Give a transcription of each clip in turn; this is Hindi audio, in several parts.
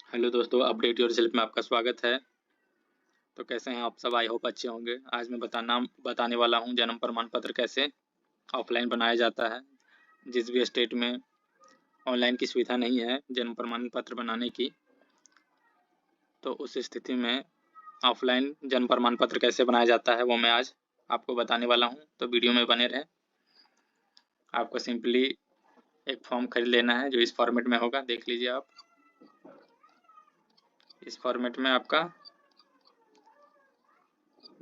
हेलो दोस्तों, अपडेट योर सेल्फ में आपका स्वागत है। तो कैसे हैं आप सब? आई होप अच्छे होंगे। आज मैं बताने वाला हूं जन्म प्रमाण पत्र कैसे ऑफलाइन बनाया जाता है। जिस भी स्टेट में ऑनलाइन की सुविधा नहीं है जन्म प्रमाण पत्र बनाने की, तो उस स्थिति में ऑफलाइन जन्म प्रमाण पत्र कैसे बनाया जाता है वो मैं आज आपको बताने वाला हूँ। तो वीडियो में बने रहें। आपको सिंपली एक फॉर्म खरीद लेना है जो इस फॉर्मेट में होगा। देख लीजिए आप, इस फॉर्मेट में आपका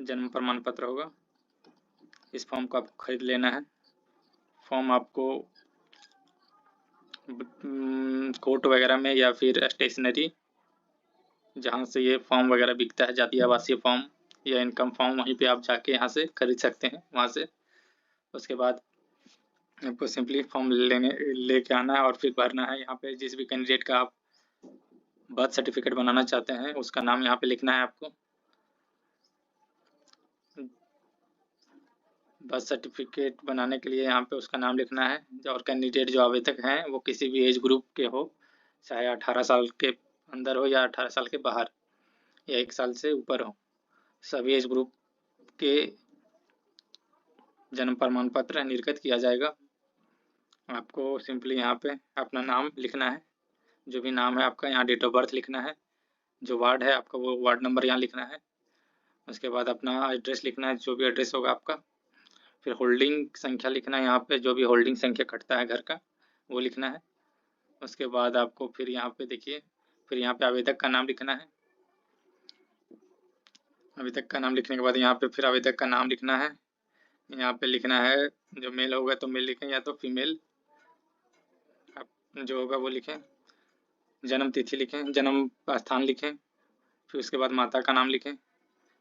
जन्म प्रमाण पत्र होगा। इस फॉर्म को आपको खरीद लेना है। फॉर्म आपको कोर्ट वगैरह में या फिर स्टेशनरी जहाँ से ये फॉर्म वगैरह बिकता है, जातीय आवासीय फॉर्म या इनकम फॉर्म, वहीं पे आप जाके यहाँ से खरीद सकते हैं वहाँ से। उसके बाद आपको सिंपली फॉर्म लेके आना है और फिर भरना है। यहाँ पे जिस भी कैंडिडेट का आप बर्थ सर्टिफिकेट बनाना चाहते हैं उसका नाम यहाँ पे लिखना है आपको। बर्थ सर्टिफिकेट बनाने के लिए यहाँ पे उसका नाम लिखना है। और कैंडिडेट जो आवेदक हैं वो किसी भी एज ग्रुप के हो, चाहे 18 साल के अंदर हो या 18 साल के बाहर या 1 साल से ऊपर हो, सभी एज ग्रुप के जन्म प्रमाण पत्र निर्गत किया जाएगा। आपको सिंपली यहाँ पे अपना नाम लिखना है, जो भी नाम है आपका। यहाँ डेट ऑफ बर्थ लिखना है, जो वार्ड है आपका वो वार्ड नंबर यहाँ लिखना है। उसके बाद अपना एड्रेस लिखना है, जो भी एड्रेस होगा आपका। फिर होल्डिंग संख्या लिखना है, यहाँ पे जो भी होल्डिंग संख्या कटता है घर का वो लिखना है। उसके बाद आपको फिर यहाँ पे देखिए, फिर यहाँ पे आवेदक का नाम लिखना है। आवेदक का नाम लिखने के बाद यहाँ पे फिर आवेदक का नाम लिखना है। यहाँ पे लिखना है, जो मेल होगा तो मेल लिखें या तो फीमेल जो होगा वो लिखें। जन्म तिथि लिखें, जन्म स्थान लिखें। फिर उसके बाद माता का नाम लिखें,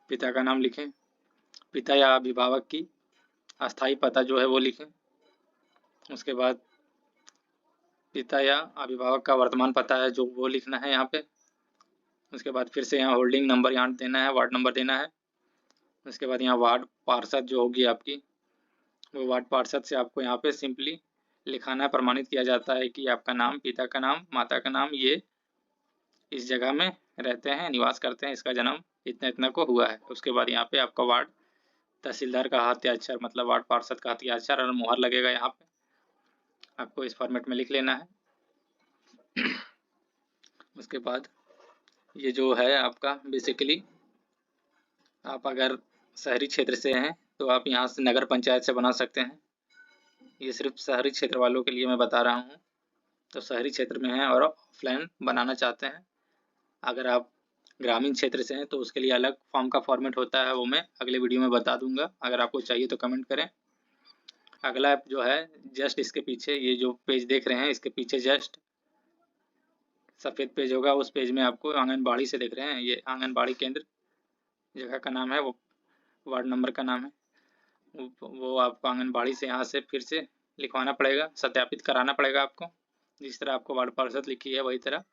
पिता का नाम लिखें। पिता या अभिभावक की अस्थायी पता जो है वो लिखें। उसके बाद पिता या अभिभावक का वर्तमान पता है जो वो लिखना है यहाँ पे। उसके बाद फिर से यहाँ होल्डिंग नंबर यहाँ देना है, वार्ड नंबर देना है। उसके बाद यहाँ वार्ड पार्षद जो होगी आपकी, वो वार्ड पार्षद से आपको यहाँ पे सिंपली लिखाना है। प्रमाणित किया जाता है कि आपका नाम, पिता का नाम, माता का नाम, ये इस जगह में रहते हैं, निवास करते हैं, इसका जन्म इतना इतना को हुआ है। उसके बाद यहाँ पे आपका वार्ड तहसीलदार का हस्ताक्षर, मतलब वार्ड पार्षद का हस्ताक्षर और मुहर लगेगा। यहाँ पे आपको इस फॉर्मेट में लिख लेना है। उसके बाद ये जो है आपका बेसिकली, आप अगर शहरी क्षेत्र से हैं तो आप यहाँ से नगर पंचायत से बना सकते हैं। ये सिर्फ शहरी क्षेत्र वालों के लिए मैं बता रहा हूँ। तो शहरी क्षेत्र में हैं और ऑफलाइन बनाना चाहते हैं। अगर आप ग्रामीण क्षेत्र से हैं तो उसके लिए अलग फॉर्म का फॉर्मेट होता है, वो मैं अगले वीडियो में बता दूंगा। अगर आपको चाहिए तो कमेंट करें। अगला जो है, जस्ट इसके पीछे ये जो पेज देख रहे हैं, इसके पीछे जस्ट सफ़ेद पेज होगा। उस पेज में आपको आंगनबाड़ी से देख रहे हैं, ये आंगनबाड़ी केंद्र जगह का नाम है, वो वार्ड नंबर का नाम है। वो आपको आंगनबाड़ी से यहाँ से फिर से लिखवाना पड़ेगा, सत्यापित कराना पड़ेगा आपको। जिस तरह आपको वार्ड पार्षद लिखी है वही तरह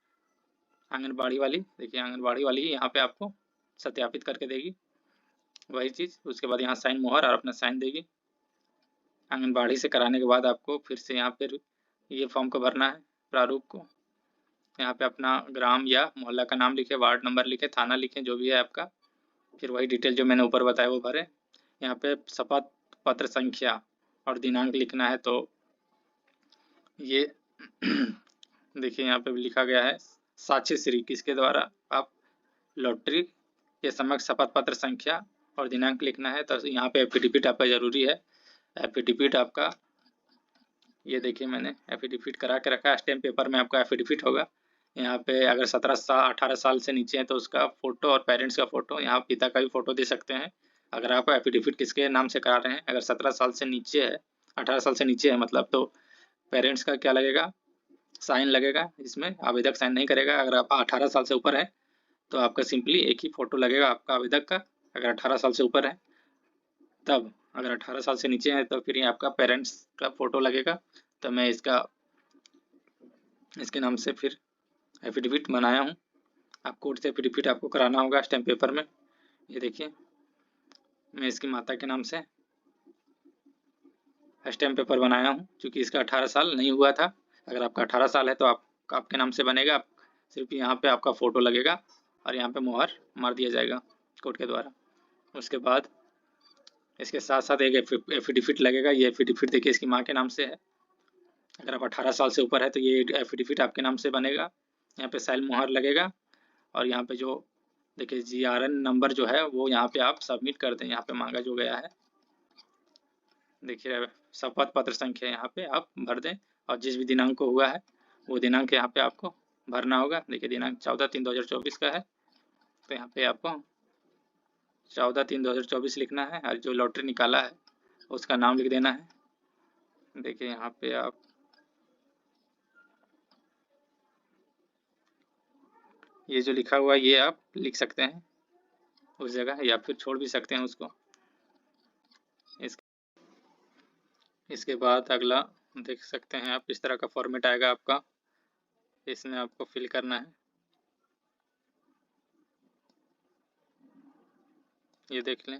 आंगनबाड़ी वाली, देखिए आंगनबाड़ी वाली यहाँ पे आपको सत्यापित करके देगी वही चीज़। उसके बाद यहाँ साइन मोहर और अपना साइन देगी। आंगनबाड़ी से कराने के बाद आपको फिर से यहाँ पर ये फॉर्म को भरना है, प्रारूप को। यहाँ पे अपना ग्राम या मोहल्ला का नाम लिखे, वार्ड नंबर लिखे, थाना लिखें, जो भी है आपका। फिर वही डिटेल जो मैंने ऊपर बताया वो भरें। यहाँ पे शपथ पत्र संख्या और दिनांक लिखना है। तो ये देखिए यहाँ पे लिखा गया है, साक्ष्य श्री किसके द्वारा आप लॉटरी के समक्ष शपथ पत्र संख्या और दिनांक लिखना है। तो यहाँ पे एफिडेविट आपका जरूरी है। एफिडेविट आपका, ये देखिए मैंने एफिडेविट करा के रखा है। स्टैम्प पेपर में आपका एफिडेविट होगा। यहाँ पे अगर 18 साल से नीचे है तो उसका फोटो और पेरेंट्स का फोटो, यहाँ पिता का भी फोटो दे सकते हैं। अगर आप एफिडेविट किसके नाम से करा रहे हैं, अगर 17 साल से नीचे है, 18 साल से नीचे है मतलब, तो पेरेंट्स का क्या लगेगा, साइन लगेगा। इसमें आवेदक साइन नहीं करेगा। अगर आप 18 साल से ऊपर है तो आपका सिंपली एक ही फोटो लगेगा आपका आवेदक का, अगर 18 साल से ऊपर है तब। अगर 18 साल से नीचे है तो फिर ये आपका पेरेंट्स का फोटो लगेगा। तो मैं इसके नाम से फिर एफिडेविट बनाया हूँ। आप कोर्ट से एफिडेविट आपको कराना होगा स्टैम्प पेपर में। ये देखिए मैं इसकी माता के नाम से स्टैम्प पेपर बनाया हूँ, क्योंकि इसका 18 साल नहीं हुआ था। अगर आपका 18 साल है तो आपके नाम से बनेगा। आप सिर्फ यहाँ पे आपका फ़ोटो लगेगा और यहाँ पे मुहर मार दिया जाएगा कोर्ट के द्वारा। उसके बाद इसके साथ साथ एक एफिडेविट लगेगा। ये एफिडेविट देखिए इसकी माँ के नाम से है। अगर आप 18 साल से ऊपर है तो ये एफिडेविट आपके नाम से बनेगा। यहाँ पे साइल मुहर लगेगा और यहाँ पे जो देखिए GRN नंबर जो है वो यहाँ पे आप सबमिट कर दें। यहाँ पे मांगा जो गया है देखिए शपथ पत्र संख्या यहाँ पे आप भर दें और जिस भी दिनांक को हुआ है वो दिनांक यहाँ पे आपको भरना होगा। देखिए दिनांक 14/3/2024 का है तो यहाँ पे आपको 14/3/2024 लिखना है और जो लॉटरी निकाला है उसका नाम लिख देना है। देखिए यहाँ पे आप ये जो लिखा हुआ है ये आप लिख सकते हैं उस जगह या फिर छोड़ भी सकते हैं उसको। इसके बाद अगला देख सकते हैं आप, इस तरह का फॉर्मेट आएगा आपका, इसमें आपको फिल करना है। ये देख लें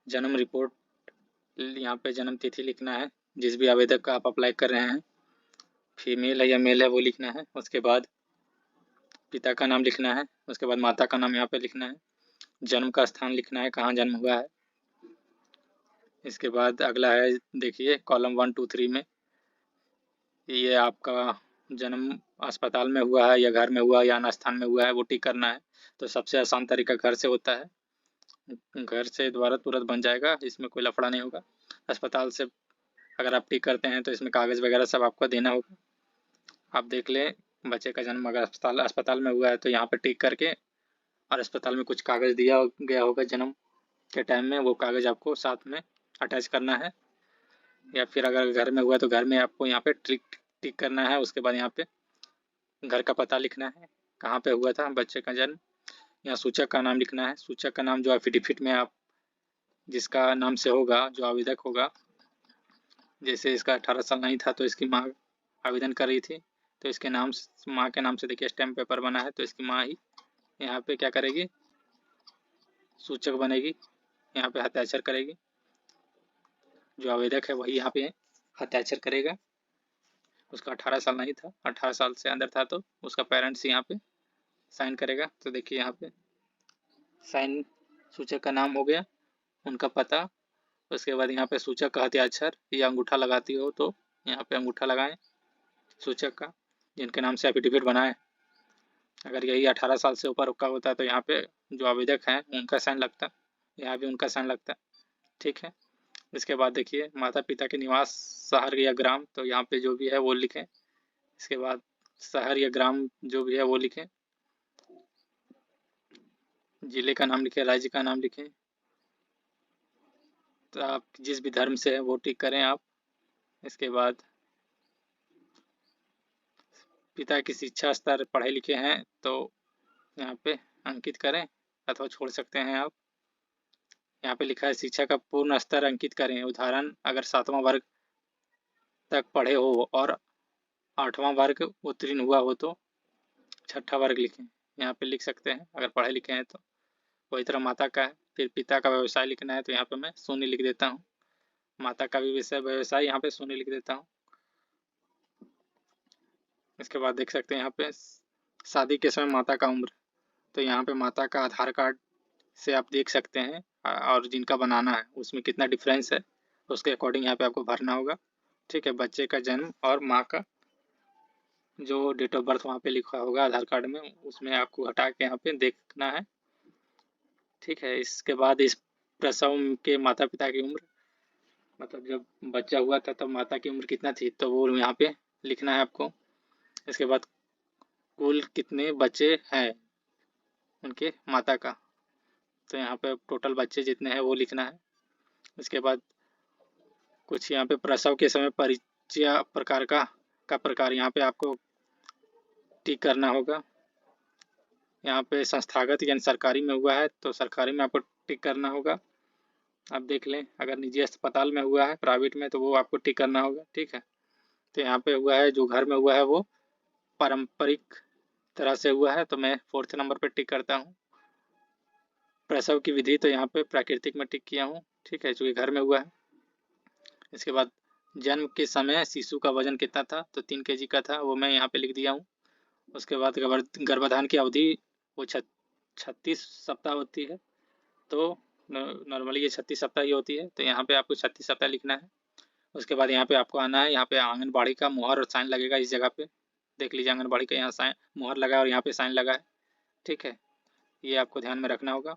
जन्म रिपोर्ट, यहाँ पे जन्म तिथि लिखना है जिस भी आवेदक का आप अप्लाई कर रहे हैं, फीमेल है या मेल है वो लिखना है। उसके बाद पिता का नाम लिखना है। उसके बाद माता का नाम यहाँ पे लिखना है। जन्म का स्थान लिखना है, कहाँ जन्म हुआ है। इसके बाद अगला है देखिए कॉलम 1 2 3 में ये आपका जन्म अस्पताल में हुआ है या घर में हुआ या अन्य स्थान में हुआ है वो टिक करना है। तो सबसे आसान तरीका घर से होता है, घर से द्वारा तुरंत बन जाएगा, इसमें कोई लफड़ा नहीं होगा। अस्पताल से अगर आप टिक करते हैं तो इसमें कागज़ वगैरह सब आपको देना होगा। आप देख लें बच्चे का जन्म अगर अस्पताल में हुआ है तो यहाँ पे टिक करके और अस्पताल में कुछ कागज़ दिया गया होगा जन्म के टाइम में, वो कागज़ आपको साथ में अटैच करना है। या फिर अगर घर में हुआ तो घर में आपको यहाँ पे टिक करना है। उसके बाद यहाँ पे घर का पता लिखना है, कहाँ पे हुआ था बच्चे का जन्म। यहाँ सूचक का नाम लिखना है। सूचक का नाम जो एफिडेविट में आप जिसका नाम से होगा, जो आवेदक होगा, जैसे इसका 18 साल नहीं था तो इसकी माँ आवेदन कर रही थी तो इसके नाम माँ के नाम से देखिए स्टैम्प पेपर बना है तो इसकी माँ ही यहाँ पे क्या करेगी, सूचक बनेगी, यहाँ पे हस्ताक्षर करेगी। जो आवेदक है वही यहाँ पे हस्ताक्षर करेगा। उसका 18 साल नहीं था, 18 साल से अंदर था तो उसका पेरेंट्स यहाँ पे साइन करेगा। तो देखिए यहाँ पे साइन सूचक का नाम हो गया, उनका पता। उसके बाद यहाँ पे सूचक का हस्ताक्षर या अंगूठा लगाती हो तो यहाँ पे अंगूठा लगाएं सूचक का, जिनके नाम से एफिडेविट बनाए। अगर यही 18 साल से ऊपर का होता है तो यहाँ पे जो आवेदक हैं उनका साइन लगता, यहाँ भी उनका साइन लगता। ठीक है। इसके बाद देखिए माता पिता के निवास शहर या ग्राम, तो यहाँ पे जो भी है वो लिखें। इसके बाद शहर या ग्राम जो भी है वो लिखें। जिले का नाम लिखें, राज्य का नाम लिखें। तो आप जिस भी धर्म से है वो टिक करें आप। इसके बाद पिता की शिक्षा स्तर पढ़े लिखे हैं तो यहाँ पे अंकित करें अथवा छोड़ सकते हैं आप। यहाँ पे लिखा है शिक्षा का पूर्ण स्तर अंकित करें। उदाहरण अगर 7वां वर्ग तक पढ़े हो और 8वां वर्ग उत्तीर्ण हुआ हो तो 6ठा वर्ग लिखें। यहाँ पे लिख सकते हैं अगर पढ़े लिखे हैं तो। वही तरह माता का है, फिर पिता का व्यवसाय लिखना है तो यहाँ पे मैं शून्य लिख देता हूँ। माता का भी विषय व्यवसाय यहाँ पे शून्य लिख देता हूँ। इसके बाद देख सकते हैं यहाँ पे शादी के समय माता का उम्र, तो यहाँ पे माता का आधार कार्ड से आप देख सकते हैं और जिनका बनाना है उसमें कितना डिफरेंस है उसके अकॉर्डिंग यहाँ पे आपको भरना होगा। ठीक है। बच्चे का जन्म और माँ का जो डेट ऑफ बर्थ वहाँ पे लिखा होगा आधार कार्ड में उसमें आपको हटा के यहाँ पे देखना है। ठीक है। इसके बाद इस प्रसव के माता पिता की उम्र, मतलब जब बच्चा हुआ था तब माता की उम्र कितना थी तो वो यहाँ पे लिखना है आपको। इसके बाद कुल कितने बच्चे हैं उनके माता का, तो यहाँ पे टोटल बच्चे जितने हैं वो लिखना है। इसके बाद कुछ यहाँ पे प्रसव के समय परिचय प्रकार का प्रकार यहाँ पे आपको टिक करना होगा। यहाँ पे संस्थागत यानी सरकारी में हुआ है तो सरकारी में आपको टिक करना होगा। आप देख लें अगर निजी अस्पताल में हुआ है प्राइवेट में तो वो आपको टिक करना होगा। ठीक है। तो यहाँ पे हुआ है जो घर में हुआ है वो पारंपरिक तरह से हुआ है तो मैं 4th नंबर पे टिक करता हूँ। प्रसव की विधि तो यहाँ पे प्राकृतिक में टिक किया हूँ। ठीक है, चूँकि घर में हुआ है। इसके बाद जन्म के समय शिशु का वजन कितना था तो 3 kg का था, वो मैं यहाँ पे लिख दिया हूँ। उसके बाद गर्भाधान की अवधि वो 36 सप्ताह होती है। तो नॉर्मली ये 36 सप्ताह ही होती है, तो यहाँ पे आपको 36 सप्ताह लिखना है। उसके बाद यहाँ पे आपको आना है, यहाँ पे आंगनबाड़ी का मुहर और साइन लगेगा इस जगह पे। देख लीजिए आंगनबाड़ी का यहाँ साइन मुहर लगा है और यहाँ पे साइन लगा है, ठीक है। ये आपको ध्यान में रखना होगा।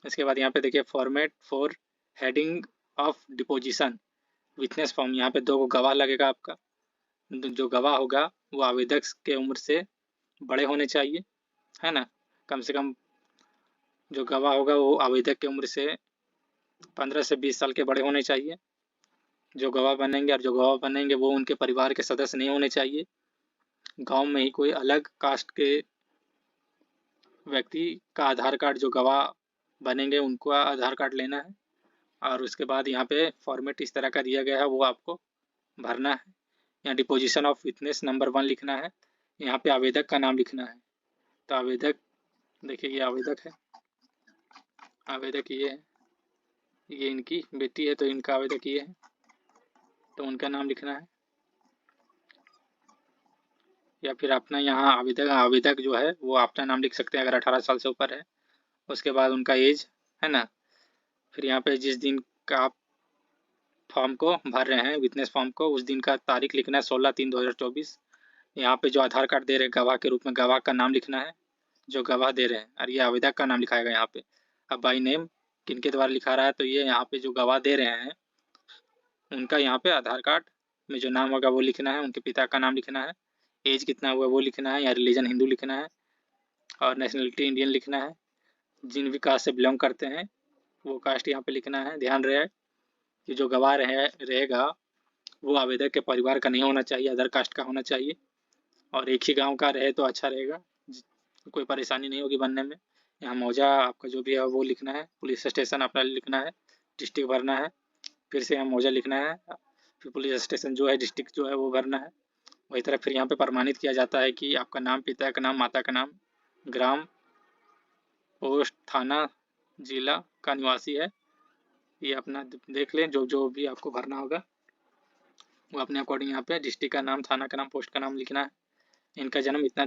इसके बाद यहाँ पे देखिए format for heading of deposition witness form, यहाँ पे 2 गवाह लगेगा आपका। जो गवाह होगा वो आवेदक के उम्र से बड़े होने चाहिए, है ना। कम से कम जो गवाह होगा वो आवेदक की उम्र से 15 से 20 साल के बड़े होने चाहिए जो गवाह बनेंगे। और जो गवाह बनेंगे वो उनके परिवार के सदस्य नहीं होने चाहिए। गांव में ही कोई अलग कास्ट के व्यक्ति का आधार कार्ड, जो गवाह बनेंगे उनको आधार कार्ड लेना है। और उसके बाद यहाँ पे फॉर्मेट इस तरह का दिया गया है, वो आपको भरना है। यहाँ डिपोजिशन ऑफ विटनेस नंबर 1 लिखना है। यहाँ पे आवेदक का नाम लिखना है। तो आवेदक देखिए, ये आवेदक है, आवेदक ये है, ये इनकी बेटी है तो इनका आवेदक ये है, तो उनका नाम लिखना है। या फिर अपना यहाँ आवेदक जो है वो अपना नाम लिख सकते हैं अगर 18 साल से ऊपर है। उसके बाद उनका एज, है ना। फिर यहाँ पे जिस दिन का आप फॉर्म को भर रहे हैं, विटनेस फॉर्म को, उस दिन का तारीख लिखना है 16/3/2024। यहाँ पे जो आधार कार्ड दे रहे हैं गवाह के रूप में, गवाह का नाम लिखना है जो गवाह दे रहे हैं, और ये आवेदक का नाम लिखाएगा यहाँ पे। अब बाई नेम किनके द्वारा लिखा रहा है, तो ये यहाँ पे जो गवाह दे रहे हैं उनका यहाँ पे आधार कार्ड में जो नाम होगा वो लिखना है, उनके पिता का नाम लिखना है, एज कितना हुआ वो लिखना है, या रिलीजन हिंदू लिखना है, और नेशनलिटी इंडियन लिखना है। जिन भी कास्ट से बिलोंग करते हैं वो कास्ट यहाँ पे लिखना है। ध्यान रहे कि जो गवाह रहेगा वो आवेदक के परिवार का नहीं होना चाहिए, अदर कास्ट का होना चाहिए, और एक ही गांव का रहे तो अच्छा रहेगा, कोई परेशानी नहीं होगी बनने में। यहाँ मौजा आपका जो भी है वो लिखना है, पुलिस स्टेशन अपना लिखना है, डिस्ट्रिक्ट भरना है, फिर से यहाँ मौजा लिखना है, फिर पुलिस स्टेशन जो है डिस्ट्रिक्ट जो है वो भरना है। वही तरह फिर यहाँ पे प्रमाणित किया जाता है कि आपका नाम, पिता का नाम, माता का नाम, ग्राम, पोस्ट, थाना, जिला का निवासी है। ये अपना देख लें, जो जो भी आपको भरना होगा वो अपने अकॉर्डिंग यहाँ पे डिस्ट्रिक्ट का नाम, थाना का नाम, पोस्ट का नाम लिखना है। इनका जन्म इतना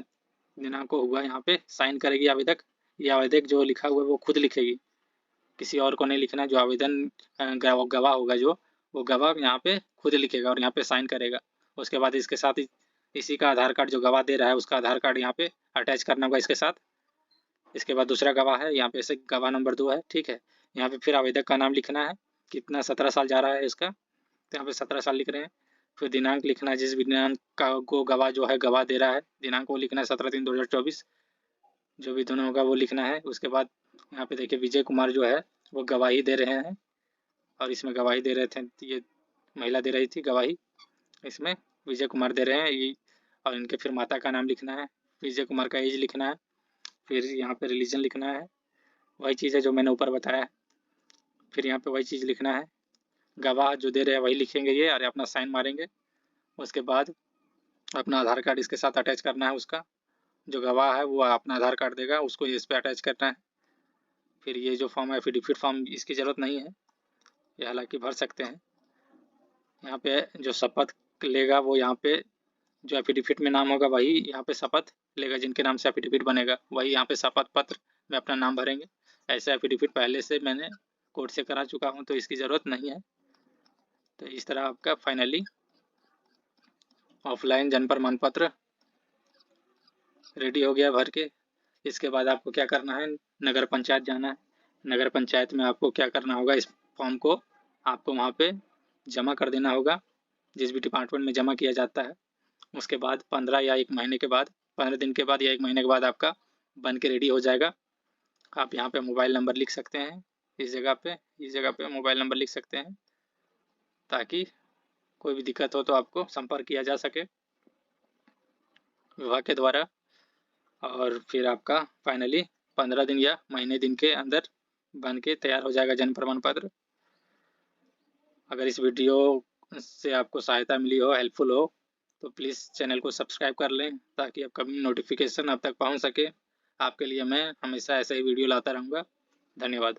दिनांक को हुआ, यहाँ पे साइन करेगी आवेदक। ये आवेदक जो लिखा हुआ है वो खुद लिखेगी, किसी और को नहीं लिखना। जो आवेदन गवाह होगा जो, वो गवाह यहाँ पे खुद लिखेगा और यहाँ पे साइन करेगा। उसके बाद इसके साथ इसी का आधार कार्ड, जो गवाह दे रहा है उसका आधार कार्ड यहाँ पे अटैच करना होगा इसके साथ। इसके बाद दूसरा गवाह है, यहाँ पे से गवाह नंबर 2 है, ठीक है। यहाँ पे फिर आवेदक का नाम लिखना है, कितना 17 साल जा रहा है इसका, तो यहाँ पे 17 साल लिख रहे हैं। फिर दिनांक लिखना है, जिस दिनांक का को गवाह जो है गवाह दे रहा है, दिनांक को लिखना है 17/3/2024, जो भी दोनों होगा वो लिखना है। उसके बाद यहाँ पे देखिए विजय कुमार जो है वो गवाही दे रहे हैं, और इसमें गवाही दे रहे थे, ये महिला दे रही थी गवाही, इसमें विजय कुमार दे रहे हैं ये। और इनके फिर माता का नाम लिखना है, विजय कुमार का एज लिखना है, फिर यहाँ पे रिलीजन लिखना है, वही चीज़ है जो मैंने ऊपर बताया। फिर यहाँ पे वही चीज़ लिखना है, गवाह जो दे रहे हैं वही लिखेंगे ये, और अपना साइन मारेंगे। उसके बाद अपना आधार कार्ड इसके साथ अटैच करना है, उसका जो गवाह है वो अपना आधार कार्ड देगा, उसको इस पर अटैच करना है। फिर ये जो फॉर्म है एफिडेविट फॉर्म, इसकी ज़रूरत नहीं है, ये हालांकि भर सकते हैं। यहाँ पे जो शपथ लेगा वो यहाँ पे जो एफिडेविट में नाम होगा वही यहाँ पे शपथ लेगा, जिनके नाम से एफिडेविट बनेगा वही यहाँ पे शपथ पत्र में अपना नाम भरेंगे। ऐसा एफिडेविट पहले से मैंने कोर्ट से करा चुका हूँ तो इसकी ज़रूरत नहीं है। तो इस तरह आपका फाइनली ऑफलाइन जन्म प्रमाण पत्र रेडी हो गया भर के। इसके बाद आपको क्या करना है, नगर पंचायत जाना है। नगर पंचायत में आपको क्या करना होगा, इस फॉर्म को आपको वहाँ पे जमा कर देना होगा, जिस भी डिपार्टमेंट में जमा किया जाता है। उसके बाद 15 या 1 महीने के बाद, 15 दिन के बाद या 1 महीने के बाद आपका बन के रेडी हो जाएगा। आप यहाँ पे मोबाइल नंबर लिख सकते हैं, इस जगह पे मोबाइल नंबर लिख सकते हैं, ताकि कोई भी दिक्कत हो तो आपको संपर्क किया जा सके विभाग के द्वारा। और फिर आपका फाइनली 15 दिन या महीने दिन के अंदर बन के तैयार हो जाएगा जन्म प्रमाण पत्र। अगर इस वीडियो से आपको सहायता मिली हो, हेल्पफुल हो, तो प्लीज़ चैनल को सब्सक्राइब कर लें, ताकि अपकमिंग नोटिफिकेशन आप तक पहुंच सके। आपके लिए मैं हमेशा ऐसा ही वीडियो लाता रहूँगा। धन्यवाद।